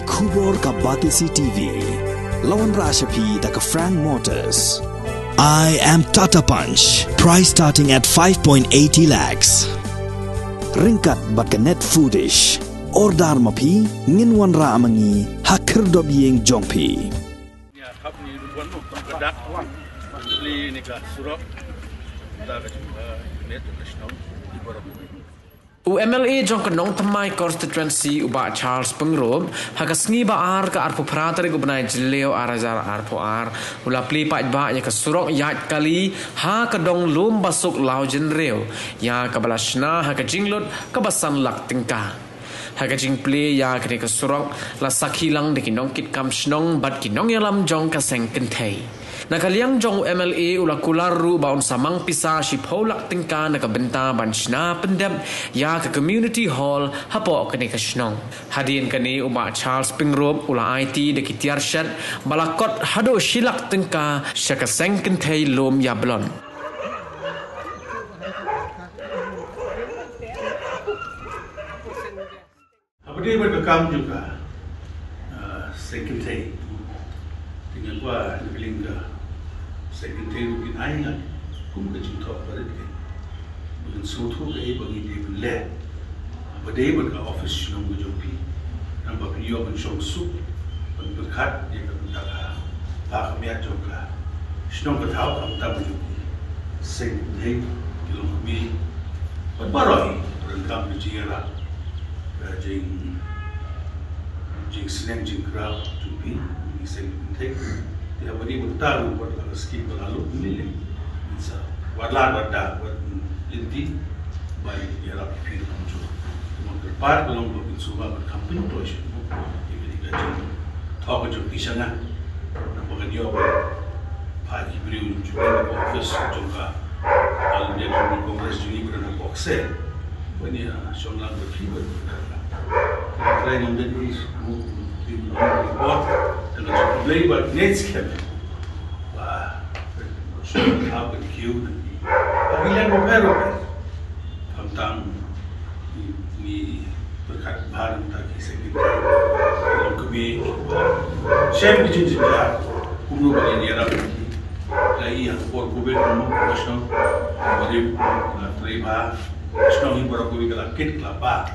Kubor ka Batisi TV, Lawan Rashapi da ka Frank Motors. I am Tata Punch, price starting at 5.80 lakhs. Ringkat bat ka net foodish, ordar mapi, nginwan ra amangi, hakir dob yeng jongpi. Ya, kap ni rubuan tu, kedak, beli ni ke Surok, dah ke net nasional di Borobudur. UMLA jong ke Nongthymmai constituency uba Charles Pengrop hagasngi ba ar ka arpo prater ko benai jeleo arajar arpo ar ula pli pa ba ya ke Surok Ïaid kali ha ka dong Lumbasuk Lawjynriew ya ka balasna ha ka jinglot ka basan lak tingka ha ka jing pli ya ke Surok la sakhilang de kinong kit kam snong bat kinong yalam jong ka seng kentei nakaliang jong MLA ula kularu baun samang pisa si polak tingka nakabenta banchna pendem ya ke community hall hapo kene kasnong hadin kene uba Charles Pengrop ula IT de kitiar shat balakot hado silak tingka syaka sengken thei lom ya blon Apa dia berkam juga sengken thei tinggal gua ngeling ke secretary mungkin aing kum ke cinta pada dia mungkin suatu ke bagi dia le apa dia berka office nang jopi nang bapa dia pun su berkat dia ke tak pak miat juga senang ke tahu am tak jopi secretary ilmu mi berbaroi berengkam di jira jing senang jing crowd jopi ni secretary dia beri bertaruh buat rezeki berlalu ini bisa warla warda buat linti baik dia rapi fir muncul cuma berpar belum lebih semua berkampung terus ini kita tahu je pisangnya nampak dia pagi beri juga di office juga kalau dia di kongres ini berada boxe ini shonlang berkibar try yang jadi report dengan play buat nets kan wah apa kiu tapi yang berbeda tentang ini berkat bahan tak kisah kita kalau kami chef di sini juga kumno bagi dia rapi lagi yang por kubur kumno nasional bagi terima nasional ini baru kubur kalau kit kelapa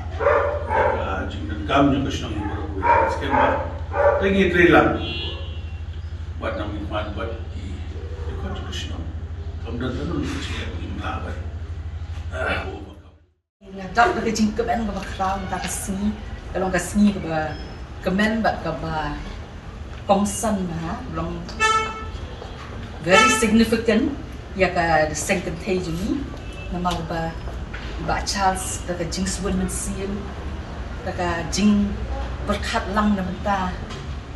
jika kami nasional ini baru kubur sekarang lagi trailer buat nama iman buat di konstitusi kemudian tentu dia imla buat tak ada jingkemen ke bakal tak kesini kalau kesini ke kemen buat ke kongsan mah belum very significant ya ke second stage ini nama Charles ke jing suan mensian ke jing berkat lang nabenta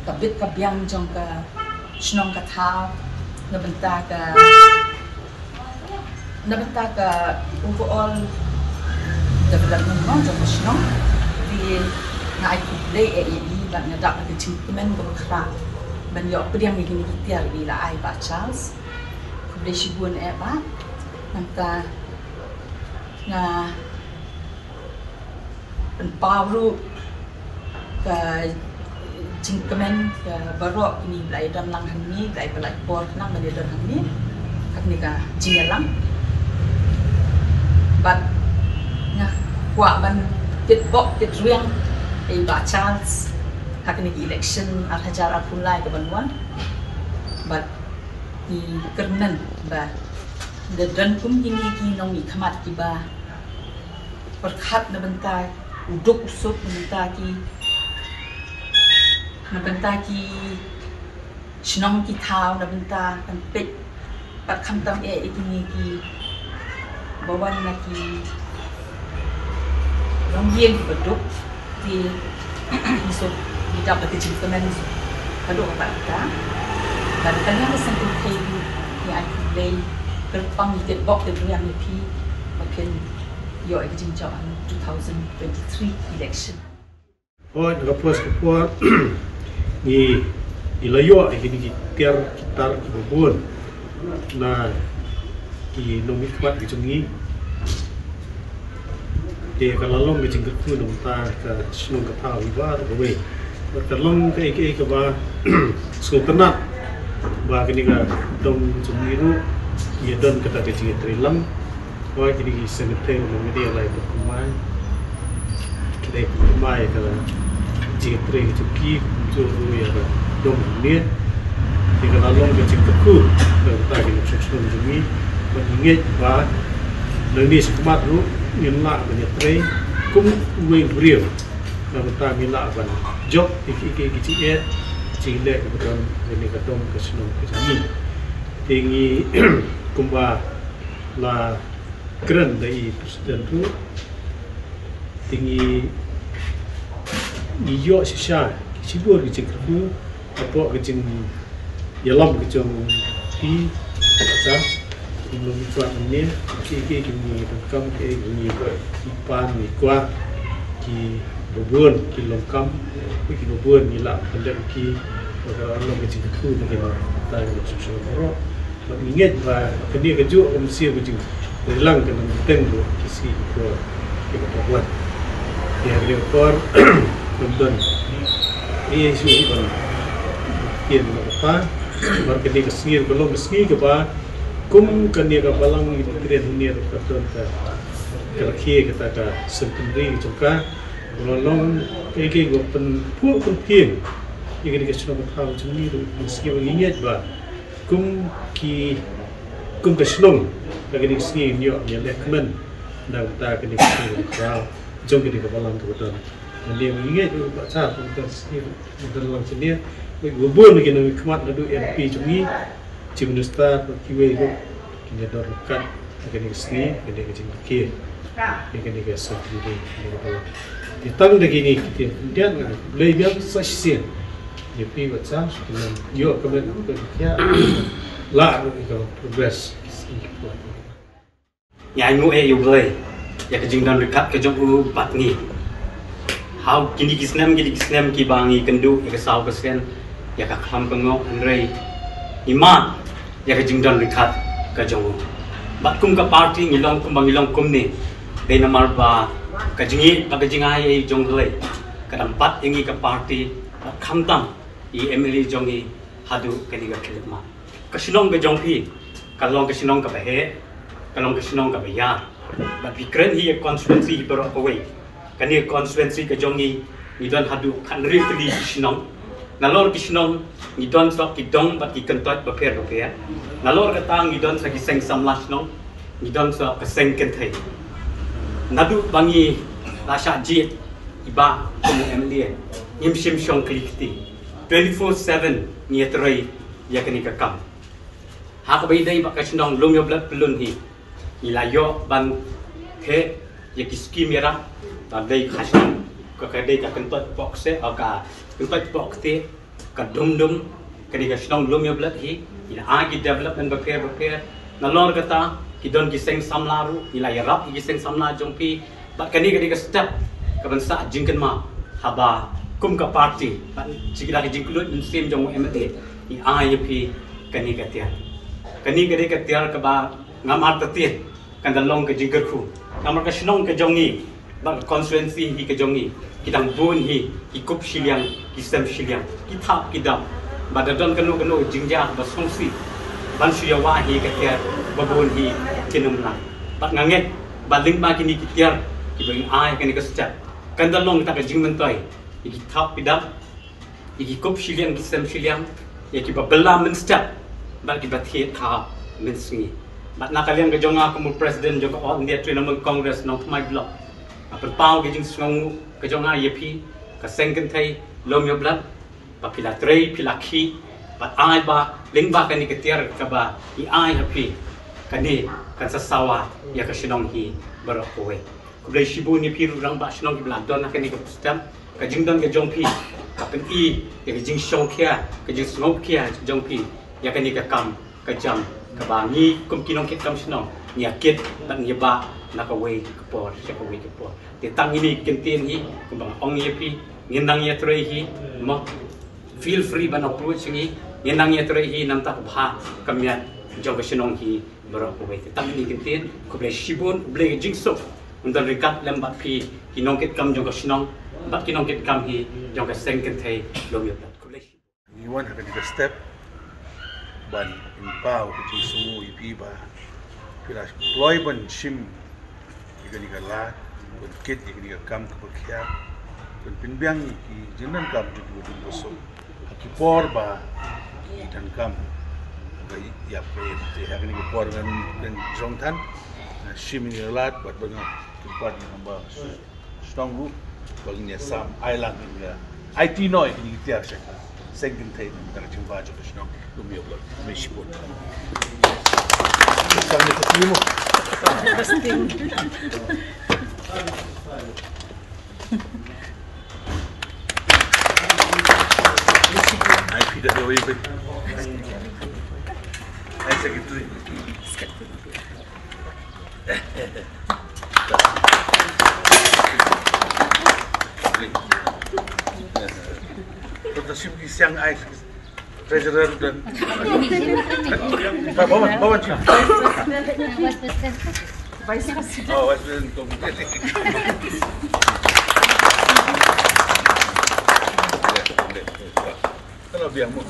kabit kabyang jong ka snong ka thaw nabenta ka overall development mo jong snong di na ai kuble ba na dak ka chingmen ko khra ban yo priang ni tiar di la ai ba Charles kuble shibun ba nanta na empower ke jingkemen ke barok ini belai dan lang hani belai belai por nang belai dan hani kat ni ka jingelang but ngah kwa ban tit bok tit ruang ba Charles kat ni election hajar Plie ke banwan but i kernen ba de dan kum ini ki nong i khamat ki ba berkat na bentai uduk usuk bentai ki nabenta ki snong ki thao nabenta kan pet pat kham tam ikini ki bawan na ki Lawjynriew beduk di so di dapat dijintemen beduk apa ta dan kalian sentuh kayu yang aku play berpang di bok di yang pi makin yo ikijin 2023 election oh ngapos ko ni ilayo ay hindi tiar kitar kibubun na inomit kwat gicungi de kalalong gicing ku nong ta ka snong ka thawi ba we terlong ke ba sultanat ba kini ka dom Lawjynriew ia don kata ke jing trilang wa kini senete no media lai Nongthymmai kini Nongthymmai kala jing tri ki jo ya ba dom ni tinggal lalong ke jing teku ta kini susun jumi mengingat ba leni sekemat ru nila menyetre kum Lawjynriew na ta nila ban job iki Ïaid Chile kebetulan ini kadang kesenong kesini tinggi kumba la keren dari presiden tu tinggi iyo sisa sibur kecing kerbu apa kecing yalam kecing pi baca belum cuak ini kini lengkap kini ipan ikwa ki bubun ki lengkap ki bubun nila pendek ki orang kecil tu mungkin tak ada susah orang mengingat bahawa kini kejuk mesti kecil hilang kena tengok kisi itu kita buat dia lekor nonton ini sudah pun dia apa baru kini kesini belum kesini keba kum kini kebalang itu keren dunia betul kerja kita ke sendiri juga belum pergi ke pun penting yang kita sudah tahu sendiri mesti mengingat bahawa kum kesenong lagi di sini ni yang lekmen dan kita kini kau jom kita kebalang kebetulan dia mengingat juga baca tentang sini dalam sini bubun lagi nak kemat nadu MP cumi cim nusta kiwe itu kini ada rekat lagi di sini kini kecil kecil kini kesal sendiri ditang lagi ni kita kemudian lebih sesian MP baca dengan yo kemudian kerja lah itu progress nhà ngô e yêu lời, ya cái jing dan dekat ke jong bat ni, how kini kisnem ki bangi kendu ya ke sau ke sen, ya ke klam pengok Andrei, iman ya ke jing dan dekat ke jong, bat kum ke party ngilong kum bangilong kum ni, de namar ba ke jingi ke jingai e jong lei, ke tempat ingi ke party kham tam, I Emily jongi hadu kini ke kelima, ke sinong ke jong pi, kalong ke sinong ke behe. Kalau kesenong ke bayar, but we keren hi constituency berapa away, kan hi constituency ke jongi, ni don hadu kan rifli kesenong, nalor kesenong ni don sok kidong bat ki kentot beper, nalor ketang ni don sagi seng samlas nong, ni don sok keseng kentai, nadu bangi rasa jit iba kamu MLA, nyim sim shong klikti, 24/7 ni terai ya kini kekam, hak bayi bak kesenong lum yo blat pelun hi. Ilayo ban he ya kiski merah tadai khasang ka kadai ka kentot boxe ka kentot boxe ka dum kadi ka snong lum yo blat hi ila agi development beper nalor kata kidon giseng samlaru ila yarap giseng samla jongpi bat kani ka step ka bansa jingken ma haba kum ka party ban sikira ka jingkulut sim jong MT I aypi kani ka tiar ka ba ngamar tatin kan dalong ke jingkerku namar ka snong ke jongi ba constituency hi ke jongi kidang bun hi ikup siliang kisem siliang kitap kidam ba dadon kanu jingja ba songsi ban suyawa hi ke tiar ba bun hi kinumna ba nganget ba ling ba kini kitiar ki bring ai kani ka sejak kan dalong ta ke jingmentoi kitap kidam ikup siliang kisem siliang ya ki ba bela men step ba ki ba the tha men singi Mat nak kalian kejonga kamu presiden juga on dia Trinamun Congress Nongthymmai block. Apa pau kejing sengongu kejonga yepi kesengken thai lom yo blat ba pila trei pila ki bat ai ba ling ba kani ketiar ka ba I ai happy kani kan sasawa ya ka sinong hi barakowe. Kublai shibu ni piru rang ba sinong ki bladon kani ka system kejing don kejong pi kapen I ya kejing shong kia kejing sngop kia kejong pi ya kani ka kam kejam kabangi kum kinong kit kam sinong nyakit dan nyeba nakaway kapor syakaway kapor titang ini kentin hi kumbang ong yepi ngendang ya trei hi mo feel free ban approach hi ngendang ya trei hi nam tak bha kamyat jong sinong hi barakaway titang ini kentin kublai shibun kublai jingsok untuk rekat lembat pi kinong kit kam jong sinong bat kinong kit kam hi jong ka seng kan thei lo mi bat college Iwan akan di step ban in pau kucing sungu ipi ba pila Plie ban shim ikan ikan lat ban kit ikan ikan kam keberkia ban pinbiang iki jenan kam juga betul bosok haki por ba ikan kam ba ya pe ikan ikan por dengan jongtan shim ikan lat bat banyak tempat yang nambah strong baginya sam island ini IT noi ini tiar syakal second time kita nak cuba aja tu lumia blog meshpun sampai ketemu I feed it away but I secretary Leadership di siang air treasurer dan bawa cik vice president kalau biar mau